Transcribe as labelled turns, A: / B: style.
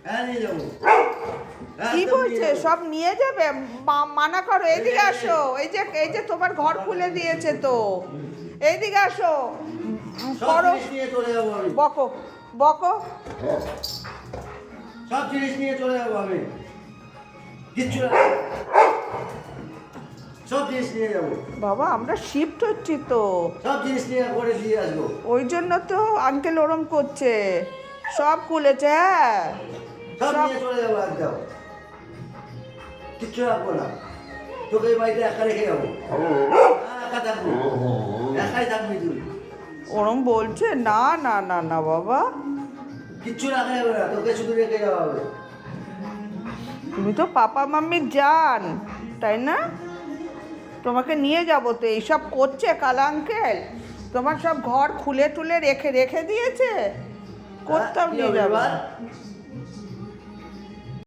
A: হ্যাঁ নিয়ে যাবো।
B: কি
A: একদম নিয়ে
B: বলছে
A: যাবো।
B: সব নিয়ে যাবে? মানা করো, এদিকে আসো। এই যে তোমার ঘর খুলে দিয়েছে তো, এইদিকে আসো।
A: সব
B: করো,
A: জিনিস নিয়ে চলে যাবো আমি।
B: বকো বকো।
A: সব জিনিস নিয়ে চলে যাবো আমি। কিচ্ছু না। সব জিনিস নিয়ে যাবো।
B: বাবা আমরা শিফট হচ্ছি তো,
A: সব জিনিস নিয়ে করে দিয়ে আসবো।
B: ওই জন্য তো আঙ্কেল ওরম করছে। সব খুলেছে, হ্যাঁ
A: সব
B: সব।
A: নিয়ে চলে যাবো একদম। কিচ্ছু রাখবো না। তোকে এই বাড়িতে একা রেখে যাবো। একা থাকবো। একাই থাকবি তুই।
B: ওরম বলছে? না না না না বাবা,
A: কিচ্ছু রাখা যাবে না, তোকে শুধু রেখে যাওয়া হবে।
B: তুমি তো পাপা মাম্মির জান, তাই না? তোমাকে নিয়ে যাবো তো। এইসব করছে কালা আঙ্কেল, তোমার সব ঘর খুলে টুলে রেখে রেখে দিয়েছে। কোথাও
A: কি
B: নিয়ে
A: হবে
B: যাবে
A: এবার?
B: না।